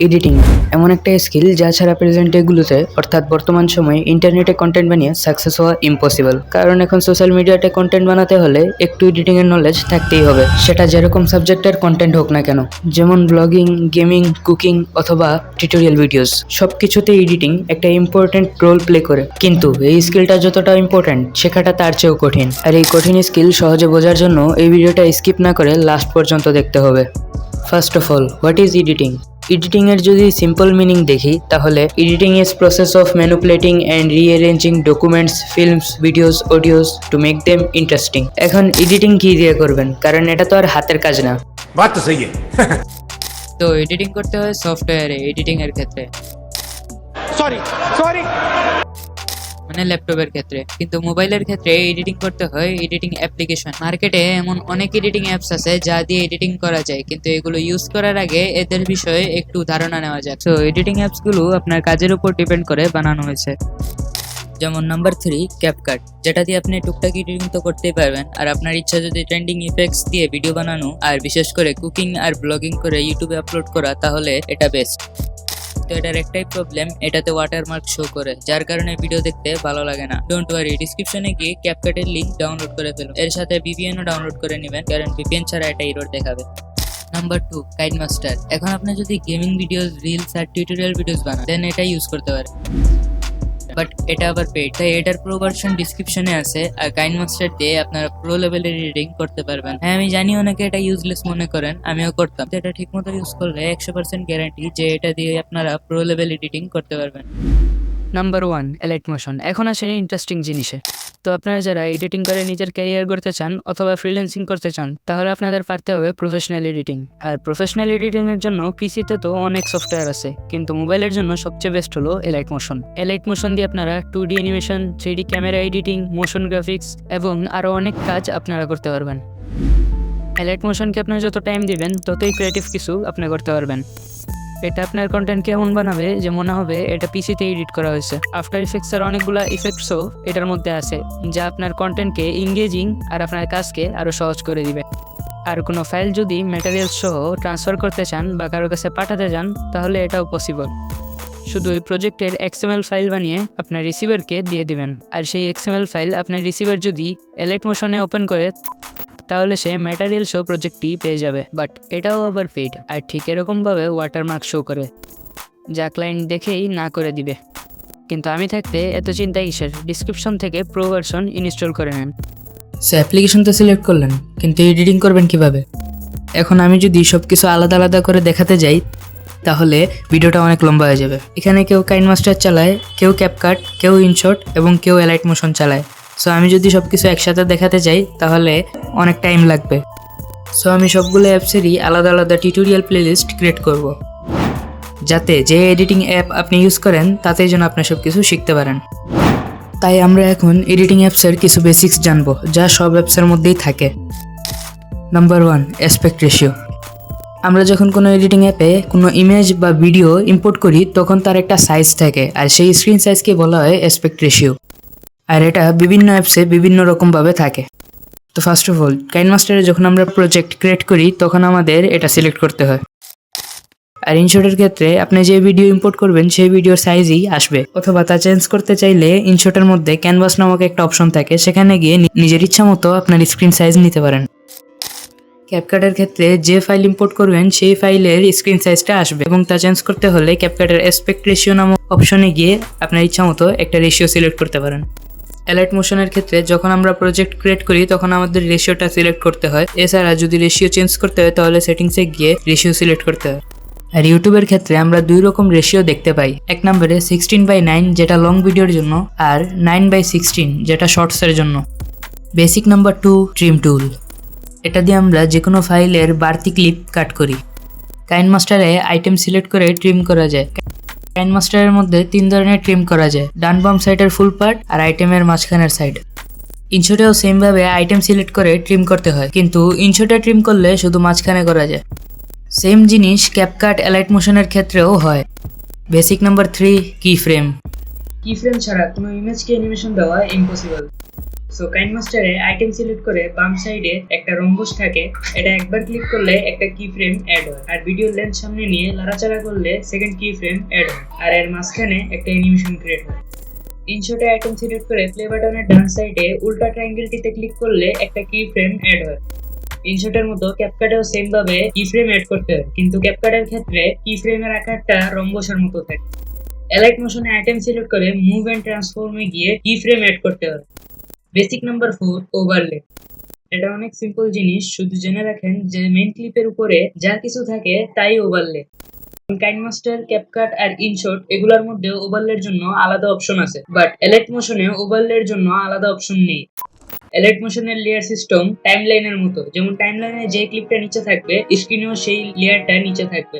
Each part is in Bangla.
এডিটিং এমন একটা স্কিল যা ছাড়া প্রেজেন্ট ডেগুলোতে অর্থাৎ বর্তমান সময়ে ইন্টারনেটে কন্টেন্ট বানিয়ে সাকসেস হওয়া ইম্পসিবল। কারণ এখন সোশ্যাল মিডিয়াতে কন্টেন্ট বানাতে হলে একটু এডিটিং এর নলেজ থাকতেই হবে, সেটা যেরকম সাবজেক্টের কন্টেন্ট হোক না কেন, যেমন ব্লগিং, গেমিং, কুকিং অথবা টিউটোরিয়াল ভিডিওস, সবকিছুতে এডিটিং একটা ইম্পর্টেন্ট রোল প্লে করে। কিন্তু এই স্কিলটা যতটা ইম্পর্টেন্ট শেখাটা তার চেয়েও কঠিন। আর এই কঠিন স্কিল সহজে বোঝার জন্য এই ভিডিওটা স্কিপ না করে লাস্ট পর্যন্ত দেখতে হবে। First of all, what is editing? Editing এর যদি সিম্পল মিনিং দেখি তাহলে editing is process of manipulating and rearranging documents, films, videos, audios to make them interesting. এখন এডিটিং কি দিয়ে করবেন? কারণ এটা তো আর হাতের কাজ না। बात तो सही है। তো এডিটিং করতে হয় সফটওয়্যারে এডিটিং এর ক্ষেত্রে, सॉरी सॉरी মানে ল্যাপটপের ক্ষেত্রে। কিন্তু মোবাইলের ক্ষেত্রে এডিটিং করতে হয় এডিটিং অ্যাপ্লিকেশন। মার্কেটে এমন অনেক এডিটিং অ্যাপস আছে যা দিয়ে এডিটিং করা যায়, কিন্তু এগুলো ইউজ করার আগে এদের বিষয়ে একটু ধারণা নেওয়া যাক। তো এডিটিং অ্যাপস গুলো আপনার কাজের উপর ডিপেন্ড করে বানানো হয়েছে। যেমন নাম্বার 3, ক্যাপকাট, যেটা দিয়ে আপনি টুকটাক এডিটিং তো করতেই পারবেন। আর আপনার ইচ্ছা যদি ট্রেন্ডিং ইফেক্টস দিয়ে ভিডিও বানানো আর বিশেষ করে কুকিং আর ব্লগিং করে ইউটিউবে আপলোড করা, তাহলে এটা বেস্ট। তো এটার একটাই প্রবলেম, এটাতে ওয়াটারমার্ক শো করে, যার কারণে ভিডিও দেখতে ভালো লাগে না। ডোন্ট ওয়ারি, ডিসক্রিপশনে গিয়ে ক্যাপকাটের লিংক ডাউনলোড করে ফেলুন। এর সাথে ভিপিএনও ডাউনলোড করে নেবেন, কারণ ভিপিএন ছাড়া এটা এরর দেখাবে। Number 2, KineMaster. এখন আপনি যদি গেমিং ভিডিওস, রিলস আর টিউটোরিয়াল ভিডিওস বানান, দেন এটা ইউজ করতে পারেন। বাট এটা আবার পেইড, তাই এটার প্রো ভার্সন ডিসক্রিপশনে আছে। আর কাইনমাস্টার দিয়ে আপনারা প্রো লেভেলের এডিটিং করতে পারবেন। হ্যাঁ, আমি জানি অনেকে এটা ইউজলেস মনে করেন, আমিও করতাম। এটা ঠিকমতো ইউজ করলে 100% গ্যারান্টি যে এটা দিয়ে আপনারা প্রো লেভেল এডিটিং করতে পারবেন। Number 1, elite motion. এখন আসে ইন্টারেস্টিং জিনিসে। তো আপনারা যারা এডিটিং করে নিজের ক্যারিয়ার করতে চান অথবা ফ্রিল্যান্সিং করতে চান, তাহলে আপনাদের পারতে হবে প্রফেশনাল এডিটিং। আর প্রফেশনাল এডিটিং এর জন্য পিসিতে তো অনেক সফটওয়্যার আছে, কিন্তু মোবাইলের জন্য সবচেয়ে বেস্ট হলো এলাইট মোশন। এলাইট মোশন দিয়ে আপনারা 2D animation, 3D camera editing, motion graphics এবং আরও অনেক কাজ আপনারা করতে পারবেন। এলাইট মোশনকে আপনারা যত টাইম দিবেন ততই ক্রিয়েটিভ কিছু আপনি করতে পারবেন। এটা আপনার কন্টেন্ট কেমন বানাবে যে মনে হবে এটা পিসিতে এডিট করা হয়েছে। আফটার ইফেক্টসের অনেকগুলো ইফেক্টসও এটার মধ্যে আছে, যা আপনার কন্টেন্টকে ইংগেজিং আর আপনার কাজকে আরও সহজ করে দিবে। আর কোনো ফাইল যদি ম্যাটেরিয়ালস সহ ট্রান্সফার করতে চান বা কারোর কাছে পাঠাতে চান, তাহলে এটাও পসিবল। শুধু ওই প্রজেক্টের XML ফাইল বানিয়ে আপনার রিসিভারকে দিয়ে দিবেন। আর সেই XML ফাইল আপনার রিসিভার যদি এলাইট মোশনে ওপেন করে, তাহলে সে ম্যাটেরিয়াল শো প্রজেক্টটি পেয়ে যাবে। বাট এটাও আবার পেইড, আর ঠিক এরকমভাবে ওয়াটারমার্ক শো করে, যা ক্লায়েন্ট দেখেই না করে দিবে। কিন্তু আমি থাকতে এত চিন্তা কিসের? ডিসক্রিপশন থেকে প্রো ভার্সন ইনস্টল করে নেন। সো অ্যাপ্লিকেশন তো সিলেক্ট করলেন, কিন্তু এডিটিং করবেন কিভাবে? এখন আমি যদি সব কিছু আলাদা আলাদা করে দেখাতে যাই, তাহলে ভিডিওটা অনেক লম্বা হয়ে যাবে। এখানে কেউ কাইনমাস্টার চালায়, কেউ ক্যাপকাট, কেউ ইনশট এবং কেউ এলাইট মোশন চালায়। সো আমি যদি সব কিছু একসাথে দেখাতে চাই তাহলে অনেক টাইম লাগবে। সো আমি সবগুলো অ্যাপসেরই আলাদা আলাদা টিউটোরিয়াল প্লেলিস্ট ক্রিয়েট করব, যাতে যে এডিটিং অ্যাপ আপনি ইউজ করেন তাতেই যেন আপনি সব কিছু শিখতে পারেন। তাই আমরা এখন এডিটিং অ্যাপসের কিছু বেসিক্স জানবো, যা সব অ্যাপসের মধ্যেই থাকে। Number 1, aspect ratio. আমরা যখন কোনো এডিটিং অ্যাপে কোনো ইমেজ বা ভিডিও ইম্পোর্ট করি, তখন তার একটা সাইজ থাকে, আর সেই স্ক্রিন সাইজকে বলা হয় অ্যাসপেক্ট রেশিও। আর এটা বিভিন্ন অ্যাপসে বিভিন্ন রকমভাবে থাকে। তো ফার্স্ট অফ অল, কাইনমাস্টারে যখন আমরা প্রজেক্ট ক্রিয়েট করি তখন আমাদের এটা সিলেক্ট করতে হয়। আর ইনশটের ক্ষেত্রে আপনি যে ভিডিও ইম্পোর্ট করবেন সেই ভিডিওর সাইজই আসবে। অথবা তা চেঞ্জ করতে চাইলে ইনশটের মধ্যে ক্যানভাস নামক একটা অপশন থাকে, সেখানে গিয়ে নিজের ইচ্ছা মতো আপনার স্ক্রিন সাইজ নিতে পারেন। ক্যাপকাটের ক্ষেত্রে যে ফাইল ইম্পোর্ট করবেন সেই ফাইলের স্ক্রিন সাইজটা আসবে, এবং তা চেঞ্জ করতে হলে ক্যাপকাটের অ্যাসপেক্ট রেশিও নামক অপশনে গিয়ে আপনার ইচ্ছা মতো একটা রেশিও সিলেক্ট করতে পারেন। এলাইট মোশনের ক্ষেত্রে যখন আমরা প্রজেক্ট ক্রিয়েট করি তখন আমাদের রেশিওটা সিলেক্ট করতে হয়। এছাড়া যদি রেশিও চেঞ্জ করতে হয় তাহলে সেটিংসে গিয়ে রেশিও সিলেক্ট করতে হয়। আর ইউটিউবের ক্ষেত্রে আমরা 2 রকম রেশিও দেখতে পাই। এক নম্বরে 16:9 যেটা লং ভিডিওর জন্য, আর 9:16 যেটা শর্টসের জন্য। বেসিক নাম্বার 2, ট্রিম টুল। এটা দিয়ে আমরা যে কোনো ফাইলের বাড়তি ক্লিপ কাট করি। কাইনমাস্টারে আইটেম সিলেক্ট করে ট্রিম করা যায়। কাইনমাস্টারের মধ্যে 3 ধরনের ট্রিম করা যায়: ডান বাম সাইডের ফুল পার্ট আর আইটেমের মাঝখানের সাইড। ইনশটেও সেম ভাবে আইটেম সিলেক্ট করে ট্রিম করতে হয়, কিন্তু ইনশটে ট্রিম করলে শুধু মাঝখানে করা যায়। সেম জিনিস ক্যাপকাট, এলাইট মোশনের ক্ষেত্রেও হয়। বেসিক নাম্বার 3, কি ফ্রেম। কি ফ্রেম ছাড়া কোনো ইমেজকে অ্যানিমেশন দেওয়া ইম্পসিবল। সো কাইনমাস্টারে আইটেম সিলেক্ট করে বাম সাইডে একটা রম্বস থাকে, এটা একবার ক্লিক করলে একটা কি ফ্রেম অ্যাড হয়, আর ভিডিও লেন্থ সামনে নিয়ে লাড়াচাড়া করলে সেকেন্ড কি ফ্রেম অ্যাড হয়, আর এর মাঝখানে একটা অ্যানিমেশন ক্রিয়েট হয়। ইনশটে আইটেম সিলেক্ট করে প্লে বাটনের ডান সাইডে উল্টা ট্রায়াঙ্গেলটিতে ক্লিক করলে একটা কি ফ্রেম অ্যাড হয়। ইনশটের মতো ক্যাপকাটেও সেম ভাবে কি ফ্রেম অ্যাড করতে হয়, কিন্তু ক্যাপকাটের ক্ষেত্রে কি ফ্রেমের আকারটা রম্বসের মতো থাকে। এলাইট মোশনে আইটেম সিলেক্ট করে মুভ এন্ড ট্রান্সফর্মে গিয়ে কি ফ্রেম অ্যাড করতে হয়। Basic number 4, overlay. এটা অনেক সিম্পল জিনিস, শুধু জেনে রাখেন যে মেইন ক্লিপের উপরে যা কিছু থাকে তাই ওভারলে। কাইনমাস্টার, ক্যাপকাট আর ইনশট এগুলোর মধ্যে ওভারলের জন্য আলাদা অপশন আছে, বাট এলাইট মোশনে ওভারলের জন্য আলাদা অপশন নেই। এলাইট মোশনের লেয়ার সিস্টেম টাইমলাইনের মতো, যেমন টাইমলাইনে যে ক্লিপটা নিচে থাকবে স্ক্রিনেও সেই লেয়ারটা নিচে থাকবে।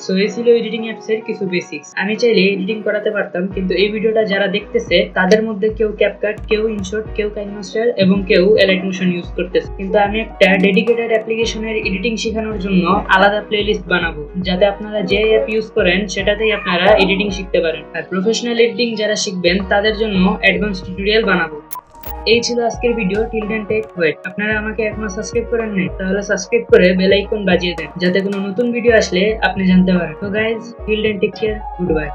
সো এই ছিল এডিটিং অ্যাপস এর কিছু বেসিক্স। আমি চাইলে এডিটিং করাতে পারতাম, কিন্তু এই ভিডিওটা যারা দেখতেছে তাদের মধ্যে কেউ ক্যাপকাট, কেউ ইনশট, কেউ কাইনমাস্টার এবং কেউ এলাইট মোশন ইউজ করতেছে। কিন্তু আমি একটা ডেডিকেটেড অ্যাপ্লিকেশনের এডিটিং শেখানোর জন্য আলাদা প্লেলিস্ট বানাবো, যাতে আপনারা যে অ্যাপ ইউজ করেন সেটাতেই আপনারা এডিটিং শিখতে পারেন। আর প্রফেশনাল এডিটিং যারা শিখবেন তাদের জন্য অ্যাডভান্স টিউটোরিয়াল বানাবো। এই ছিল আজকের video. Till then take wait. আপনারা আমাকে এখনো সাবস্ক্রাইব করেন নাই, তাহলে সাবস্ক্রাইব করে বেল আইকন বাজিয়ে দেন, যাতে কোনো নতুন ভিডিও আসলে আপনি জানতে পারেন। তো guys, till then take care, good by.